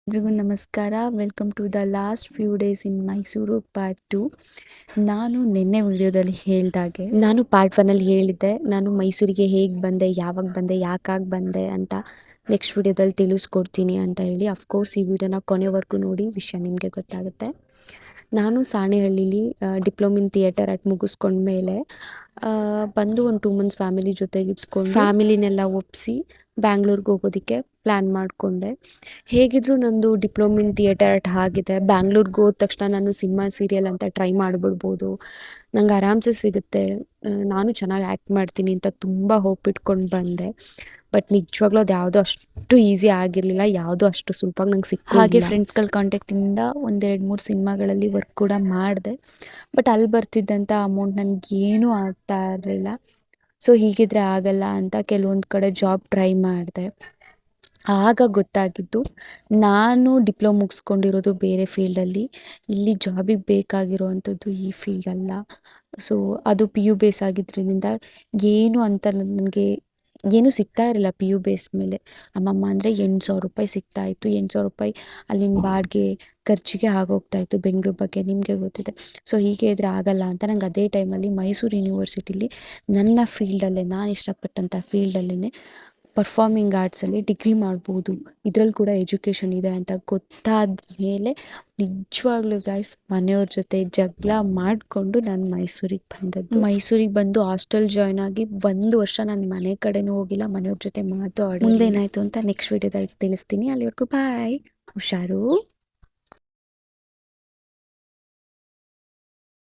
ಎಲ್ರಿಗೂ ನಮಸ್ಕಾರ. Welcome to the last few days in Mysuru part 2. ನಾನು ನಿನ್ನೆ ವಿಡಿಯೋದಲ್ಲಿ ಹೇಳ್ದಾಗೆ ನಾನು ಪಾರ್ಟ್ 1ಅಲ್ಲಿ ಹೇಳಿದ್ದೆ ನಾನು ಮೈಸೂರಿಗೆ ಹೇಗೆ ಬಂದೆ, ಯಾವಾಗ ಬಂದೆ, ಯಾಕಾಗಿ ಬಂದೆ ಅಂತ ನೆಕ್ಸ್ಟ್ ವಿಡಿಯೋದಲ್ಲಿ ತಿಳಿಸ್ಕೊಡ್ತೀನಿ ಅಂತ ಹೇಳಿ. ಅಫ್ಕೋರ್ಸ್ ಈ ವಿಡಿಯೋನ ಕೊನೆವರೆಗೂ ನೋಡಿ, ವಿಷಯ ನಿಮಗೆ ಗೊತ್ತಾಗುತ್ತೆ. ನಾನು ಸಾಣೆಹಳ್ಳಿಲಿ ಡಿಪ್ಲೊಮಾ ಇನ್ ಥಿಯೇಟರ್ ಆರ್ಟ್ ಮುಗಿಸ್ಕೊಂಡ್ಮೇಲೆ ಬಂದು ಒಂದು 2 ಮಂತ್ಸ್ ಫ್ಯಾಮಿಲಿ ಜೊತೆಗೆ ಇಸ್ಕೊಂಡು ಫ್ಯಾಮಿಲಿನೆಲ್ಲ ಒಪ್ಪಿಸಿ ಬ್ಯಾಂಗ್ಳೂರ್ಗೆ ಹೋಗೋದಕ್ಕೆ ಪ್ಲ್ಯಾನ್ ಮಾಡಿಕೊಂಡೆ. ಹೇಗಿದ್ರು ನಂದು ಡಿಪ್ಲೊಮಾ ಇನ್ ಥಿಯೇಟರ್ ಆರ್ಟ್ ಆಗಿದೆ. ಬ್ಯಾಂಗ್ಳೂರ್ಗೆ ಹೋದ ತಕ್ಷಣ ನಾನು ಸಿನಿಮಾ ಸೀರಿಯಲ್ ಅಂತ ಟ್ರೈ ಮಾಡಿಬಿಡ್ಬೋದು, ನಂಗೆ ಆರಾಮ್ಸೆ ಸಿಗುತ್ತೆ, ನಾನು ಚೆನ್ನಾಗಿ ಆ್ಯಕ್ಟ್ ಮಾಡ್ತೀನಿ ಅಂತ ತುಂಬ ಹೋಪ್ ಇಟ್ಕೊಂಡು ಬಂದೆ. ಬಟ್ ನಿಜವಾಗ್ಲೂ ಅದು ಯಾವುದೋ ಅಷ್ಟು ಈಸಿ ಆಗಿರಲಿಲ್ಲ, ಯಾವುದೋ ಅಷ್ಟು ಸುಲಭವಾಗಿ ನಂಗೆ ಸಿಕ್ಕು. ಹಾಗೆ ಫ್ರೆಂಡ್ಸ್ಗಳ ಕಾಂಟ್ಯಾಕ್ಟಿಂದ 1-2-3 ಸಿನಿಮಾಗಳಲ್ಲಿ ವರ್ಕ್ ಕೂಡ ಮಾಡಿದೆ. ಬಟ್ ಅಲ್ಲಿ ಬರ್ತಿದ್ದಂಥ ಅಮೌಂಟ್ ನನಗೇನೂ ಆಗ್ತಾ ಇರಲಿಲ್ಲ. ಸೊ ಹೀಗಿದ್ರೆ ಆಗಲ್ಲ ಅಂತ ಕೆಲವೊಂದು ಕಡೆ ಜಾಬ್ ಟ್ರೈ ಮಾಡಿದೆ. ಆಗ ಗೊತ್ತಾಗಿದ್ದು, ನಾನು ಡಿಪ್ಲೊಮಾ ಮುಗಿಸ್ಕೊಂಡಿರೋದು ಬೇರೆ ಫೀಲ್ಡಲ್ಲಿ, ಇಲ್ಲಿ ಜಾಬಿಗೆ ಬೇಕಾಗಿರೋವಂಥದ್ದು ಈ ಫೀಲ್ಡ್ ಅಲ್ಲ. ಸೊ ಅದು ಪಿ ಯು ಬೇಸ್ ಆಗಿದ್ದರಿಂದ ಏನು ಅಂತ ನನಗೆ ಏನೂ ಸಿಗ್ತಾ ಇರಲಿಲ್ಲ. ಪಿ ಯು ಬೇಸ್ ಮೇಲೆ ಅಮ್ಮಮ್ಮ ಅಂದರೆ 8,000 ರೂಪಾಯಿ ಸಿಗ್ತಾಯಿತ್ತು. 8,000 ರೂಪಾಯಿ ಅಲ್ಲಿನ ಬಾಡಿಗೆ ಖರ್ಚಿಗೆ ಆಗೋಗ್ತಾಯಿತ್ತು. ಬೆಂಗಳೂರು ಬಗ್ಗೆ ನಿಮಗೆ ಗೊತ್ತಿದೆ. ಸೊ ಹೀಗೆ ಇದ್ರೆ ಆಗಲ್ಲ ಅಂತ ನಂಗೆ ಅದೇ ಟೈಮಲ್ಲಿ ಮೈಸೂರು ಯೂನಿವರ್ಸಿಟಿಲಿ ನನ್ನ ಫೀಲ್ಡಲ್ಲೇ, ನಾನು ಇಷ್ಟಪಟ್ಟಂಥ ಫೀಲ್ಡಲ್ಲೇ ಪರ್ಫಾರ್ಮಿಂಗ್ ಆರ್ಟ್ಸಲ್ಲಿ ಡಿಗ್ರಿ ಮಾಡ್ಬೋದು, ಇದರಲ್ಲಿ ಕೂಡ ಎಜುಕೇಷನ್ ಇದೆ ಅಂತ ಗೊತ್ತಾದ ಮೇಲೆ ನಿಜವಾಗ್ಲೂ ಗೈಸ್ ಮನೆಯವ್ರ ಜೊತೆ ಜಗಳ ಮಾಡಿಕೊಂಡು ನಾನು ಮೈಸೂರಿಗೆ ಬಂದದ್ದು. ಮೈಸೂರಿಗೆ ಬಂದು ಹಾಸ್ಟೆಲ್ ಜಾಯ್ನ್ ಆಗಿ 1 ವರ್ಷ ನಾನು ಮನೆ ಕಡೆನೂ ಹೋಗಿಲ್ಲ, ಮನೆಯವ್ರ ಜೊತೆ ಮಾತಾಡಿ ಮುಂದೇನಾಯಿತು ಅಂತ ನೆಕ್ಸ್ಟ್ ವಿಡಿಯೋದಲ್ಲಿ ತಿಳಿಸ್ತೀನಿ. ಅಲ್ಲಿವರೆಗೂ ಬಾಯ್, ಹುಷಾರು.